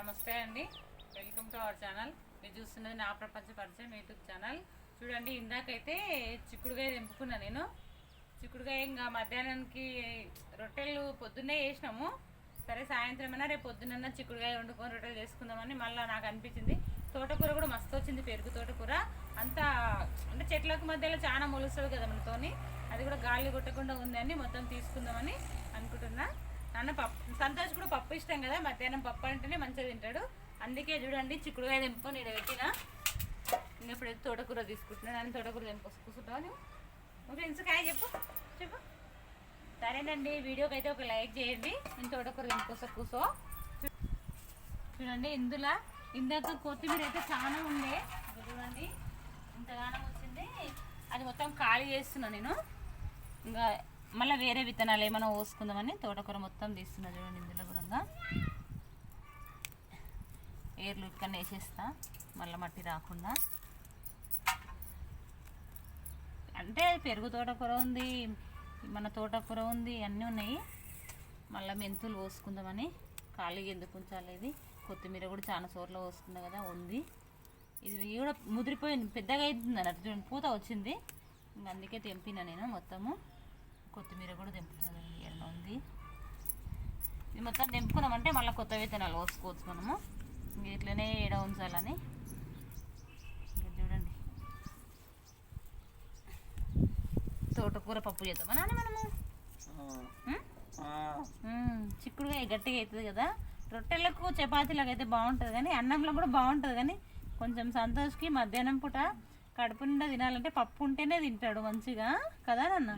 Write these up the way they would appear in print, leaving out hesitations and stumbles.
నమస్తే అండి, welcome to our channel. మీరు చూస్తున్నది నా ప్రపంచ పరిచయం యూట్యూబ్ ఛానల్. చూడండి, ఇందాకైతే చిక్కుడుగాయ తెంపుకున్నా నేను. చిక్కుడుగాయ ఇంకా మధ్యాహ్నానికి రొట్టెలు పొద్దున్నే చేసినాము. సరే సాయంత్రం అయినా రేపు పొద్దున్న చిక్కుడుగాయ వండుకొని రొట్టెలు చేసుకుందామని మళ్ళీ నాకు అనిపించింది. తోటకూర కూడా మస్తు వచ్చింది, పెరుగు తోటకూర అంతా. అంటే చెట్లకు మధ్యలో చాలా మొలుస్తుంది కదా మనతోని, అది కూడా గాలి కొట్టకుండా ఉందని మొత్తం తీసుకుందామని అనుకుంటున్నా. నాన్న పప్పు, సంతోష్ కూడా పప్పు ఇష్టం కదా, మధ్యాహ్నం పప్పు అంటేనే మంచిగా తింటాడు. అందుకే చూడండి చిక్కుడుకాయ తెంపుకొని ఇక్కడ పెట్టిన. ఇంకా ఇప్పుడు తోటకూర తీసుకుంటున్నాను. నేను తోటకూర కూర్చుంటావా నువ్వు? ఫ్రెండ్స్ కాయ చెప్పు చెప్పు. సరేనండి, వీడియోకి అయితే ఒక లైక్ చేయండి. నేను తోటకూర కూర్చో. చూడండి, ఇందాక కొత్తిమీర అయితే చాలా ఉండే, చూడండి ఇంతగానం వచ్చింది. అది మొత్తం ఖాళీ చేస్తున్నా నేను. ఇంకా మళ్ళీ వేరే విత్తనాలు ఏమైనా పోసుకుందామని తోటకూర మొత్తం తీస్తున్నా. చూడండి, ఇందులో కూడా ఏర్లు ఇక్కడ వేసేస్తా, మళ్ళీ మట్టి రాకుండా. అంటే పెరుగు తోటకూర ఉంది, మన తోటకూర ఉంది, అన్నీ ఉన్నాయి. మళ్ళీ మెంతులు పోసుకుందామని. ఖాళీగా ఎందుకు ఉంచాలి, ఇది కొత్తిమీర కూడా చాలా చోట్ల పోసుకున్నా కదా ఉంది. ఇది కూడా ముదిరిపోయింది, పెద్దగా అవుతుంది అన్నట్టు. చూడండి, పూత వచ్చింది. ఇంకా అందుకే తెంపినా నేను మొత్తము. కొత్తిమీర కూడా తెంపుతుంది, ఎన్నో ఉంది. ఇది మొత్తం తెంపుకున్నామంటే మళ్ళీ కొత్త విత్తనాలు పోసుకోవచ్చు మనము. ఇంక ఇట్లనే ఏడ ఉంచాలని. చూడండి, తోటకూర పప్పు చేద్దామా నాన్న మనము. చిక్కుడుగా గట్టిగా అవుతుంది కదా, రొట్టెలకు చపాతీలకు అయితే బాగుంటుంది, కానీ అన్నంలో కూడా బాగుంటుంది. కానీ కొంచెం సంతోష్కి మధ్యాహ్నం పూట కడుపు నిండా తినాలంటే పప్పు ఉంటేనే తింటాడు మంచిగా కదా నాన్న.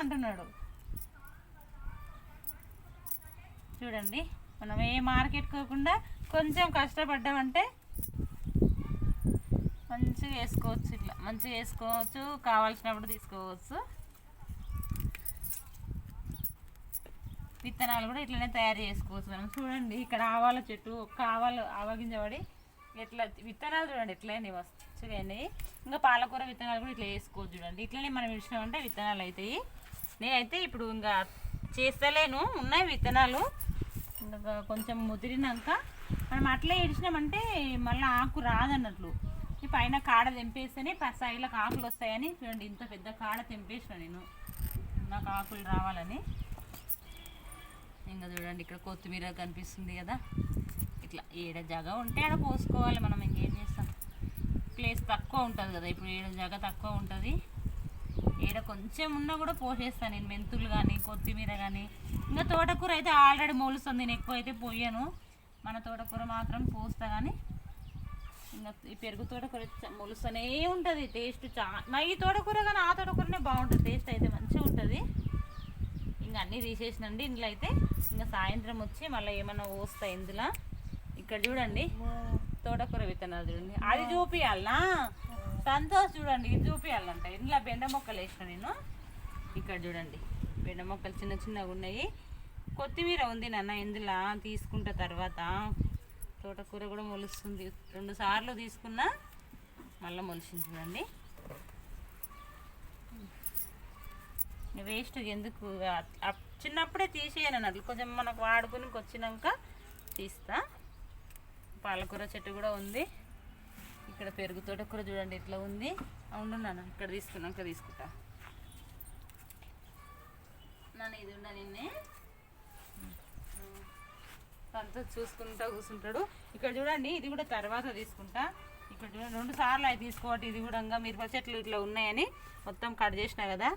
అంటున్నాడు. చూడండి, మనం ఏ మార్కెట్ కోకుండా కొంచెం కష్టపడ్డామంటే మంచిగా వేసుకోవచ్చు. ఇట్లా మంచిగా వేసుకోవచ్చు, కావాల్సినప్పుడు తీసుకోవచ్చు. విత్తనాలు కూడా ఇట్లనే తయారు చేసుకోవచ్చు మనం. చూడండి, ఇక్కడ ఆవాల చెట్టు, ఒక్క ఆవగింజబడి ఎట్లా విత్తనాలు చూడండి ఎట్లయినాయి, మంచిగా అయినాయి. ఇంకా పాలకూర విత్తనాలు కూడా ఇట్లా వేసుకోవచ్చు. చూడండి, ఇట్లనే మనం ఇచ్చినామంటే విత్తనాలు అవుతాయి. నేనైతే ఇప్పుడు ఇంకా చేస్తలేను, ఉన్నాయి విత్తనాలు. ఇంకా కొంచెం ముదిరినాక మనం అట్లే ఇడిచినామంటే మళ్ళీ ఆకు రాదన్నట్లు. ఈ పైన కాడ తెంపేస్తేనే సైడ్లకు ఆకులు వస్తాయని. చూడండి, ఇంత పెద్ద కాడ తెంపేసిన నేను, నాకు ఆకులు రావాలని. ఇంకా చూడండి, ఇక్కడ కొత్తిమీర కనిపిస్తుంది కదా. ఇట్లా ఏడ జాగా ఉంటే ఆడ పోసుకోవాలి మనం. ఇంకేం చేస్తాం, ప్లేస్ తక్కువ ఉంటుంది కదా ఇప్పుడు, ఏడ జాగా తక్కువ ఉంటుంది. ఏడ కొంచెం ఉన్నా కూడా పోసేస్తాను నేను, మెంతులు కానీ కొత్తిమీర కానీ. ఇంకా తోటకూర అయితే ఆల్రెడీ మొలుస్తుంది, నేను ఎక్కువ అయితే పోయాను. మన తోటకూర మాత్రం పోస్తా. కానీ ఇంకా ఈ పెరుగు తోటకూర మొలుస్తూనే ఉంటుంది. టేస్ట్ మా ఈ తోటకూర కానీ ఆ తోటకూరనే బాగుంటుంది, టేస్ట్ అయితే మంచిగా ఉంటుంది. ఇంకా అన్నీ తీసేసినండి ఇందులో అయితే. ఇంకా సాయంత్రం వచ్చి మళ్ళీ ఏమన్నా పోస్తాయి ఇందులో. ఇక్కడ చూడండి తోటకూర విత్తనాలు చూడండి, అది చూపియాలనా సంతోష్. చూడండి, ఇది చూపియాలంట. ఇందులో బెండ మొక్కలు వేసిన నేను. ఇక్కడ చూడండి, బెండ మొక్కలు చిన్న చిన్నగా ఉన్నాయి. కొత్తిమీర ఉంది నాన్న ఇందులో, తీసుకుంటా తర్వాత. తోటకూర కూడా మొలుస్తుంది, 2 సార్లు తీసుకున్నా మళ్ళీ మొలిసింది. చూడండి, వేస్ట్ ఎందుకు, చిన్నప్పుడే తీసేయను అన్నట్లు. కొంచెం మనకు వాడుకుని వచ్చినాక తీస్తా. పాలకూర చెట్టు కూడా ఉంది. ఇక్కడ పెరుగు తోటకూర చూడండి ఇట్లా ఉంది. ఉండున్నాను, ఇక్కడ తీసుకున్నాక తీసుకుంటా నన్ను. ఇది ఉన్నా నిన్నే అంతా చూసుకుంటా కూర్చుంటాడు. ఇక్కడ చూడండి, ఇది కూడా తర్వాత తీసుకుంటా. ఇక్కడ చూడండి 2 సార్లు అవి తీసుకోవటం. ఇది కూడా మిరప చెట్లు ఇట్లా ఉన్నాయని మొత్తం కట్ చేసినా కదా,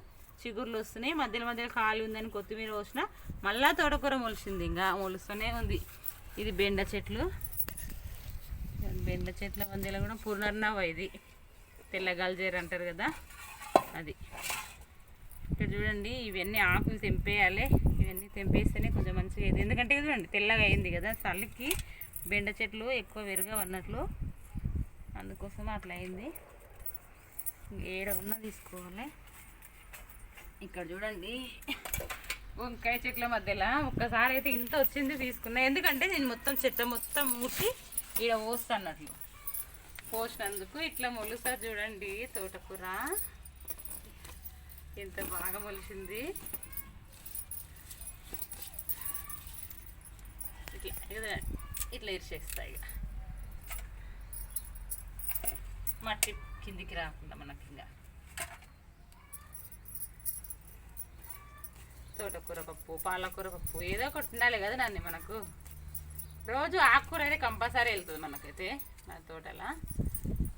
చిగుర్లు వస్తున్నాయి. మధ్యలో ఖాళీ ఉందని కొత్తిమీర పోసిన, మళ్ళీ తోటకూర మొలిసింది. ఇంకా మొలుస్తూనే ఉంది. ఇది బెండ చెట్లు, బెండ చెట్ల మధ్యలో కూడా పునర్నవ, ఇది తెల్లగల్జేరు అంటారు కదా అది. ఇక్కడ చూడండి, ఇవన్నీ ఆకులు తెంపేయాలి. ఇవన్నీ తెంపేస్తేనే కొంచెం మంచిగా అయింది. ఎందుకంటే చూడండి తెల్లగా అయింది కదా, చలికి బెండ చెట్లు ఎక్కువ విరగవు అన్నట్లు, అందుకోసం అట్లా అయింది. ఏడ ఉన్నా తీసుకోవాలి. ఇక్కడ చూడండి, వంకాయ చెట్ల మధ్యలో ఒక్కసారి అయితే ఇంత వచ్చింది తీసుకున్నా. ఎందుకంటే నేను మొత్తం చెట్ల మొత్తం మూసి ఈడ పోస్తా అన్నట్లు. పోసినందుకు ఇట్లా మొలుస్తారు. చూడండి, తోటకూర ఎంత బాగా మొలిసింది. ఇట్లా ఇట్లా ఇరిచేస్తా ఇక మట్టి కిందికి రాకుండా మనకి ఇంకా తోటకూర పప్పు పాలకూర పప్పు ఏదో ఒకటి ఉండాలి కదా దాన్ని మనకు రోజు ఆకుకూర అయితే కంపల్సరీ వెళ్తుంది మనకైతే మన తోటలా.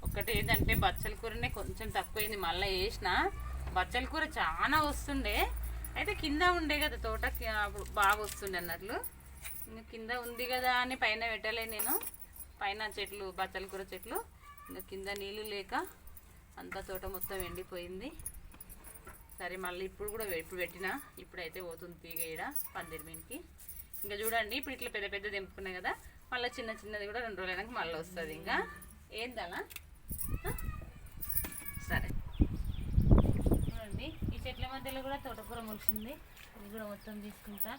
ఒకటి ఏంటంటే బచ్చల కూరనే కొంచెం తక్కువైంది, మళ్ళీ వేసిన బచ్చల కూర చాలా వస్తుండే, అయితే కింద ఉండే కదా తోట అప్పుడు బాగా వస్తుండే అన్నట్లు. ఇంకా కింద ఉంది కదా అని పైన పెట్టలే నేను, పైన చెట్లు బచ్చల కూర చెట్లు, ఇంకా కింద నీళ్ళు లేక అంతా తోట మొత్తం ఎండిపోయింది. సరే మళ్ళీ ఇప్పుడు కూడా ఇప్పుడు పెట్టినా, ఇప్పుడైతే పోతుంది తీగ ఈడ పందిరి మీనికి. ఇంకా చూడండి ఇప్పుడు ఇట్లా పెద్ద పెద్ద తెంపుకున్నాయి కదా, మళ్ళీ చిన్న చిన్నది కూడా 2 రోజులైనాక మళ్ళీ వస్తుంది. ఇంకా ఏందలా సరే చూడండి ఈ చెట్ల మధ్యలో కూడా తోటకూర ములిసింది, ఇది కూడా మొత్తం తీసుకుంటా.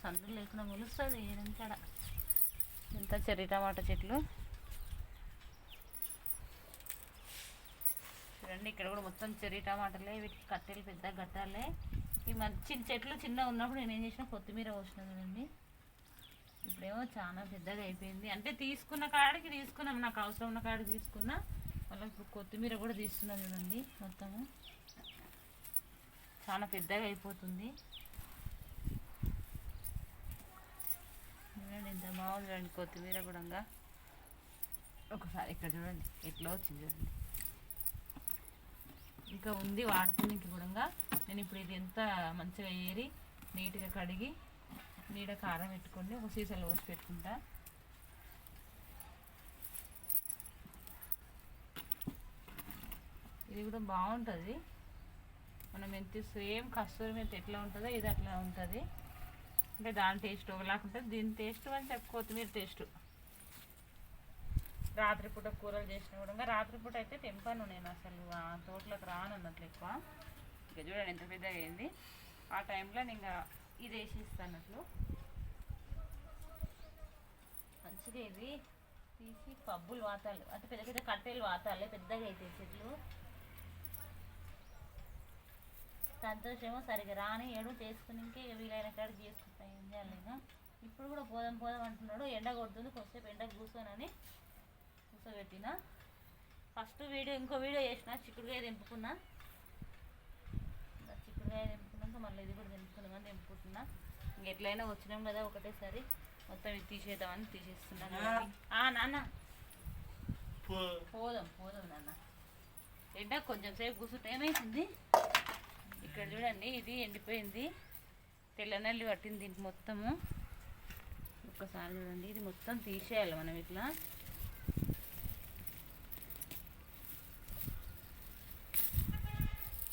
సందులు లేకుండా ములుస్తుంది ఏదంతా. ఎంత చెర్రీ టమాటా చెట్లు చూడండి, ఇక్కడ కూడా మొత్తం చెర్రీ టమాటాలే, వీటికి కట్టెలు పెద్ద గట్టాలే. ఈ మంచి చెట్లు చిన్న ఉన్నప్పుడు నేను ఏం చేసిన కొత్తిమీర పోసిన చూడండి, ఇప్పుడేమో చాలా పెద్దగా అయిపోయింది. అంటే తీసుకున్న కాడికి తీసుకున్నాం, నాకు అవసరం ఉన్న కాడికి తీసుకున్నా. మళ్ళీ ఇప్పుడు కొత్తిమీర కూడా తీస్తున్నా చూడండి, మొత్తము చాలా పెద్దగా అయిపోతుంది. చూడండి ఎంత బాగుంది చూడండి కొత్తిమీర కూడా. ఒకసారి ఇక్కడ చూడండి ఎట్లా వచ్చింది చూడండి, ఇంకా ఉంది వాడుకునేకి కూడా. నేను ఇప్పుడు ఇది ఎంత మంచిగా ఏరి నీట్గా కడిగి నీడ కారం పెట్టుకొని ఒక సీసాలో పోసి పెట్టుకుంటా. ఇది కూడా బాగుంటుంది, మనం ఎంత సేమ్ కస్తూరి మెంతి ఎట్లా ఉంటుందో ఇది అట్లా ఉంటుంది. అంటే దాని టేస్ట్ ఒకలాగా ఉంటుంది, దీని టేస్ట్ అని కొత్తిమీర టేస్ట్. రాత్రిపూట కూరలు చేసిన కూడా, రాత్రిపూట అయితే తెంపాను నేను, అసలు ఆ తోటలోకి రాను అన్నట్లు ఎక్కువ. ఇక చూడండి ఎంత పెద్దగా అయింది. ఆ టైంలో నేను ఇంకా ఇది వేసిస్తానట్లు మంచిగా ఇది తీసి పబ్బులు వాతాలు, అంటే పెద్ద పెద్ద కట్టెలు వాతాలే పెద్దగా అవుతాయి చెట్లు. సంతోషమో సరిగా రాని ఏడు చేసుకుని ఇంకే వీలైన కాడికి చేసుకుంటాను, ఏం చేయాలి. ఇప్పుడు కూడా పోదాం పోదాం అంటున్నాడు, ఎండ కొడుతుంది, కొంచెంసేపు ఎండ కూర్చోనని కూర్చోబెట్టిన. ఫస్ట్ వీడియో ఇంకో వీడియో చేసిన, చిక్కుడుకాయ తెంపుకున్నా. చిక్కుడుకాయ తెంపుకున్నాక మళ్ళీ ఇది కూడా తెంపుకున్నామని తెంపుకుంటున్నా. ఇంకెట్లయినా వచ్చినాం కదా ఒకటేసారి మొత్తం ఇది తీసేద్దామని తీసేస్తున్నాను. నాన్న పోదాం పోదాం నాన్న, ఎండ కొంచెం సేపు కూర్చుంటే ఏమైతుంది. ఇక్కడ చూడండి ఇది ఎండిపోయింది, తెల్లనల్లి పట్టింది దీనికి మొత్తము. ఒక్కసారి చూడండి ఇది మొత్తం తీసేయాలి మనం ఇట్లా.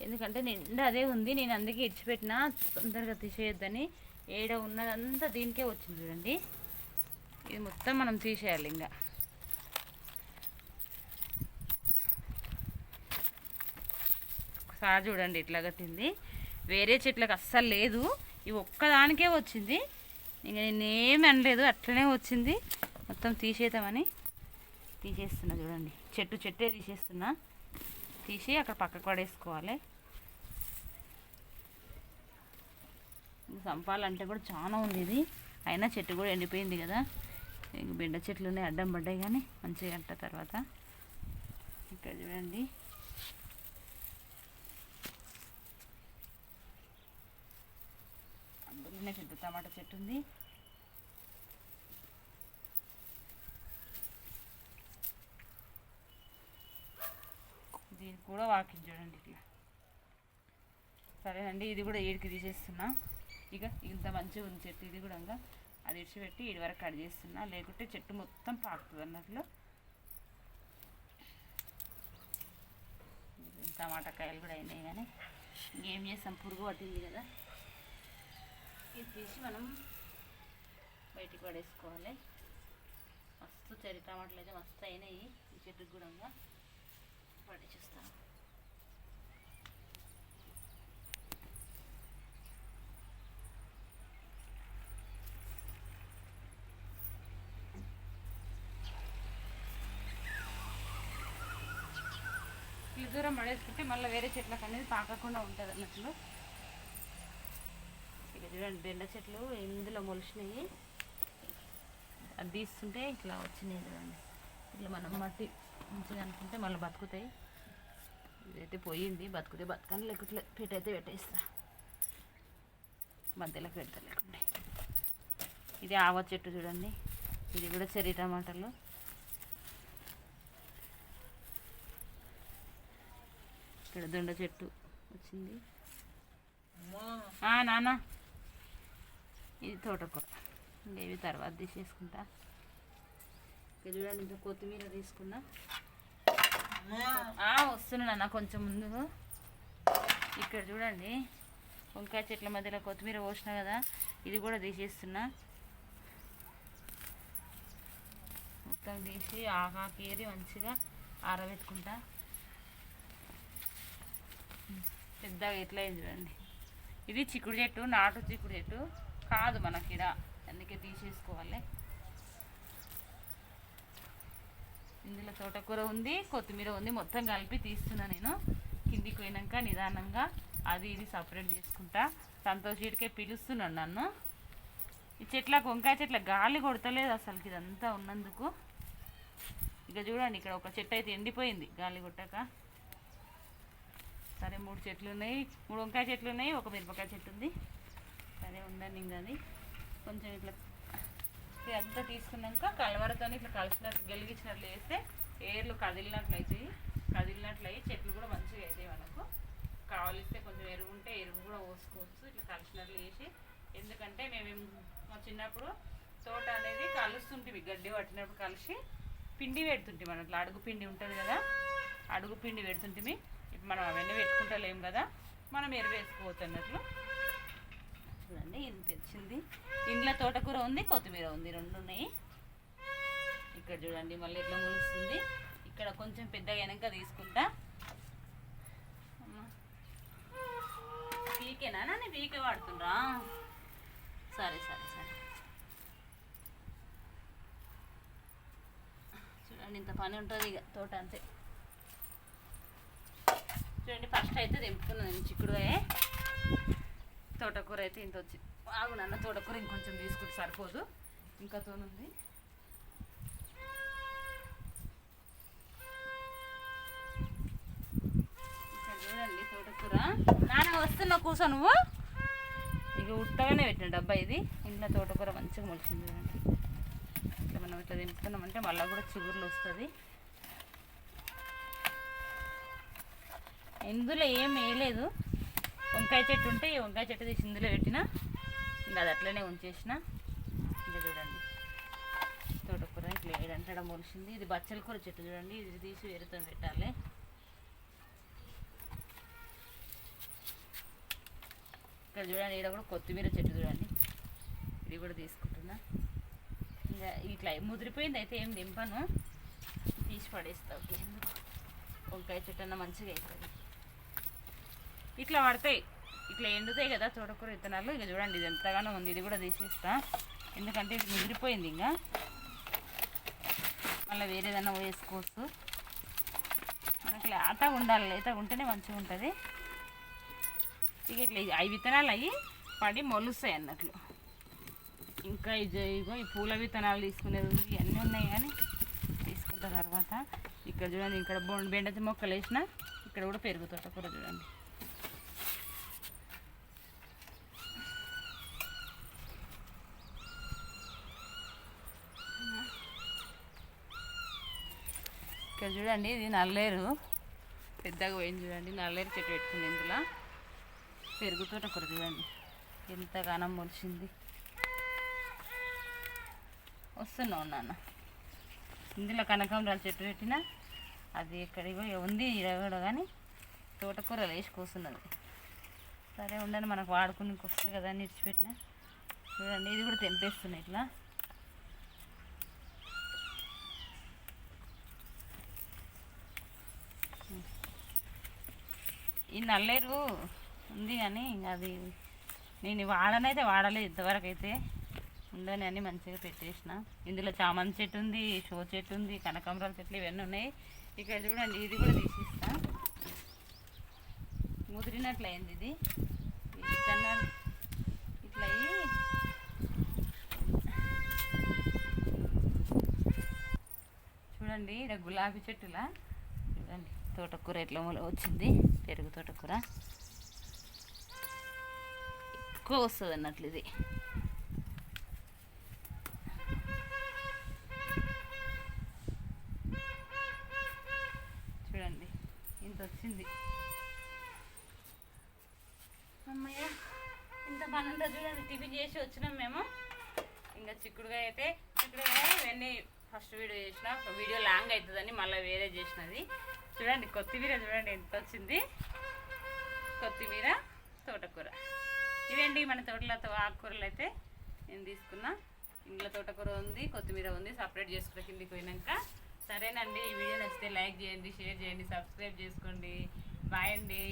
ఎందుకంటే నిండా అదే ఉంది, నేను అందుకే ఇడిచిపెట్టినా తొందరగా తీసేయొద్దని. ఏడ ఉన్నదంతా దీనికే వచ్చింది చూడండి, ఇది మొత్తం మనం తీసేయాలి. ఇంకా ఒకసారి చూడండి ఇట్లా కట్టింది, వేరే చెట్లకు అస్సలు లేదు, ఇవి ఒక్కదానికే వచ్చింది. ఇంకా నేనేమి అనలేదు, అట్లనే వచ్చింది. మొత్తం తీసేద్దామని తీసేస్తున్నా చూడండి, చెట్టే తీసేస్తున్నా. తీసి అక్కడ పక్కకు పడేసుకోవాలి. సంపాలంటే కూడా చాలా ఉంది ఇది, అయినా చెట్టు కూడా ఎండిపోయింది కదా. ఇంక బెండ చెట్లునే అడ్డం పడ్డాయి కానీ మంచిగా అంట తర్వాత. ఇక్కడ చూడండి అందులోనే పెద్ద టమాటా చెట్టు ఉంది. దీనికి కూడా వాకింగ్ చూడండి ఇట్లా. సరేనండి ఇది కూడా ఏడికి తీసేస్తున్నా. ఇక ఇంత మంచిగా ఉంది చెట్టు, ఇది కూడా ఇంకా అది ఇడిచిపెట్టి ఇది వరకు కట్ చేస్తున్నా, లేకుంటే చెట్టు మొత్తం పాకుతుంది అన్నట్లు. టమాటా కాయలు కూడా అయినాయి కానీ ఇంకేం చేస్తాం, పురుగు పట్టింది కదా. ఇది తీసి మనం బయటికి పడేసుకోవాలి. మస్తు చెర్రీ టమాటాలు అయితే మస్తు అయినాయి ఈ చెట్టుకు కూడా, పడేసేస్తాను. ఈ దూరం పడేసుకుంటే మళ్ళీ వేరే చెట్లకు అనేది పాకకుండా ఉంటుంది అన్నట్లు. చూడండి బెండ చెట్లు ఇందులో మొలిచినాయి, అది తీస్తుంటే ఇట్లా వచ్చినాయి చూడండి. ఇట్లా మనం మట్టి మంచిగా అనుకుంటే మళ్ళీ బతుకుతాయి. ఇదైతే పోయింది, బతుకుతే బతకని లేకుంటే పెట్టయితే పెట్టేస్తా, మధ్యలోకి పెడతా లేకుంటే. ఇది ఆవ చెట్టు చూడండి, ఇది కూడా చెర్రీ టమాటాలు. ఇక్కడ దొండ చెట్టు వచ్చింది. నాన్న ఇది తోటకూర, ఇంకా ఇవి తర్వాత తీసేసుకుంటా. ఇక్కడ చూడండి ఇంకా కొత్తిమీర తీసుకున్నా. వస్తున్నా నాన్న కొంచెం ముందు. ఇక్కడ చూడండి వంకాయ చెట్ల మధ్యలో కొత్తిమీర పోసినా కదా, ఇది కూడా తీసేస్తున్నా. మొత్తం తీసి ఆకాకేరి మంచిగా ఆరబెట్టుకుంటా. పెద్దగా ఎట్లా అయింది చూడండి. ఇది చిక్కుడు చెట్టు, నాటు చిక్కుడు చెట్టు కాదు మనకిడ, అందుకే తీసేసుకోవాలి. ఇందులో తోటకూర ఉంది, కొత్తిమీర ఉంది, మొత్తం కలిపి తీస్తున్నా నేను. కిందికి పోయినాక నిదానంగా అది ఇది సపరేట్ చేసుకుంటా. సంతోష్ వీడికే పిలుస్తున్నాడు నన్ను. ఈ చెట్లకు వంకాయ చెట్ల గాలి కొడతలేదు అసలుకి, ఇదంతా ఉన్నందుకు. ఇక చూడండి ఇక్కడ ఒక చెట్టు అయితే ఎండిపోయింది గాలి కొట్టాక. సరే 3 చెట్లు ఉన్నాయి, 3 వంకాయ చెట్లు ఉన్నాయి, ఒక మిరపకాయ చెట్టు ఉంది. సరే ఉండండి. ఇంకా అది కొంచెం ఇట్లా ఇదంతా తీసుకున్నాక కలవరతో ఇట్లా కలిసినట్టు గెలిగించినట్లు వేస్తే ఏర్లు కదిలినట్లు అయ్యి చెట్లు కూడా మంచిగా అవుతాయి. మనకు కావలిస్తే కొంచెం ఎరువు ఉంటే ఎరువు కూడా పోసుకోవచ్చు. ఇట్లా కలిసినట్లు వేసి, ఎందుకంటే మేము మా చిన్నప్పుడు తోట అనేది కలుస్తుంటివి, గడ్డి పట్టినప్పుడు కలిసి పిండి పెడుతుంటే, మనం ఇట్లా అడుగు పిండి ఉంటుంది కదా, అడుగు పిండి పెడుతుంటిమి. ఇప్పుడు మనం అవన్నీ పెట్టుకుంటలేము కదా, మనం ఎరువు వేసుకోవచ్చన్నట్లు. చూడండి ఇది తెచ్చింది. ఇంట్లో తోటకూర ఉంది, కొత్తిమీర ఉంది, 2 ఉన్నాయి. ఇక్కడ చూడండి మళ్ళీ ఇట్లా ములుస్తుంది. ఇక్కడ కొంచెం పెద్దగా వెనక తీసుకుంటా. పీకేనా నేను పీకే వాడుతుండ్రా? సరే సరే సరే. చూడండి ఇంత పని ఉంటుంది ఇక తోట అంతే. చూడండి ఫస్ట్ అయితే తెంపుకున్నాను నేను చిక్కుడుకాయ. తోటకూర అయితే ఇంత వచ్చింది. ఆగునన్న తోటకూర ఇంకొంచెం తీసుకుంటే సరిపోదు, ఇంకా తోనుంది. ఇక్కడ చూడండి తోటకూర. నాన్న వస్తున్నా కూర్చో నువ్వు. ఇక ఉత్తగానే పెట్టిన డబ్బా ఇది. ఇంట్లో తోటకూర మంచిగా మొలిచింది చూడండి. ఇట్లా మనం ఇట్లా తెంపుకున్నామంటే మళ్ళీ కూడా చిగుర్లు వస్తుంది. ఇందులో ఏం వేయలేదు, వంకాయ చెట్టు ఉంటే ఈ వంకాయ చెట్టు తీసి ఇందులో పెట్టిన, ఇంకా అది అట్లనే ఉంచేసిన. ఇంకా చూడండి తోటకూర ఇట్లా ఏడంటే మొలిసింది. ఇది బచ్చల కూర చెట్టు చూడండి, ఇది తీసి వేరుతో పెట్టాలి. ఇక్కడ చూడండి ఈడ కూడా కొత్తిమీర చెట్టు చూడండి, ఇది కూడా తీసుకుంటున్నా. ఇంకా ఇట్లా ముదిరిపోయింది అయితే ఏం దింపను, తీసి పడేస్తా. ఓకే, వంకాయ చెట్టు అన్న మంచిగా అవుతుంది. ఇట్లా పడతాయి, ఇట్లా ఎండుతాయి కదా తోటకూర విత్తనాలు. ఇక చూడండి ఇది ఎంతగానో ఉంది, ఇది కూడా తీసేస్తా. ఎందుకంటే ఇది ముదిరిపోయింది, ఇంకా మళ్ళీ వేరేదన్నా వేసుకోవచ్చు. మనకి లేతగా ఉండాలి, లేతగా ఉంటేనే మంచిగా ఉంటుంది. ఇక ఇట్లా అవి విత్తనాలు అవి పడి మొలుస్తాయి అన్నట్లు. ఇంకా ఇగో ఈ పూల విత్తనాలు తీసుకునేది ఉంది, ఇవన్నీ ఉన్నాయి కానీ తీసుకున్న తర్వాత. ఇక్కడ చూడండి ఇక్కడ బెండ మొక్కలు వేసిన, ఇక్కడ కూడా పెరుగు తోటకూర చూడండి. ఇక్కడ చూడండి ఇది నల్లేరు పెద్దగా పోయింది చూడండి, నల్లేరు చెట్టు పెట్టుకుంది. ఇందులో పెరుగు తోటకూర చూడండి ఎంతగానో మొలిచింది. వస్తున్నావు నాన్న. ఇందులో కనకాంబరాల చెట్టు పెట్టిన, అది ఎక్కడికో ఉంది కూడా, కానీ తోటకూరలు వేసి కూస్తున్నది. సరే ఉండండి, మనకు వాడుకుని వస్తుంది కదా అని ఇచ్చిపెట్టిన. చూడండి ఇది కూడా తెంపేస్తున్నాయి ఇట్లా. ఈ నల్లేరు ఉంది కానీ అది నేను వాడనైతే వాడలేదు ఇంతవరకు అయితే, ఉందని అని మంచిగా పెట్టేసిన. ఇందులో చామంతి చెట్టు ఉంది, షో చెట్టు ఉంది, కనకాంబరాల చెట్లు ఇవన్నీ ఉన్నాయి. ఇక్కడ చూడండి ఇది కూడా తీసిస్తా. ముదిరినట్లయింది ఇది. విత్తనాలు ఇట్లా చూడండి ఇక్కడ గులాబీ చెట్టులా చూడండి తోటకూర ఎట్లా వచ్చింది. పెరుగు తోటకూర ఎక్కువ వస్తుంది అన్నట్లు ఇది. చూడండి ఇంత వచ్చింది. అమ్మయ్య ఇంత పని ఉంటుంది చూడండి. టిఫిన్ చేసి వచ్చినాం మేము. ఇంకా చిక్కుడుకాయ ఇవన్నీ ఫస్ట్ వీడియో చేసిన, వీడియో లాంగ్ అవుతుందని మళ్ళీ వేరే చేసినది. చూడండి కొత్తిమీర చూడండి ఎంత వచ్చింది. కొత్తిమీర తోటకూర ఇవండి మన తోటలో ఆకుకూరలు అయితే నేను తీసుకున్నా. ఇంట్లో తోటకూర ఉంది, కొత్తిమీర ఉంది, సపరేట్ చేసుకున్న కిందికి పోయినాక. సరేనండి, ఈ వీడియో నచ్చితే లైక్ చేయండి, షేర్ చేయండి, సబ్స్క్రైబ్ చేసుకోండి. బాయ్ అండి.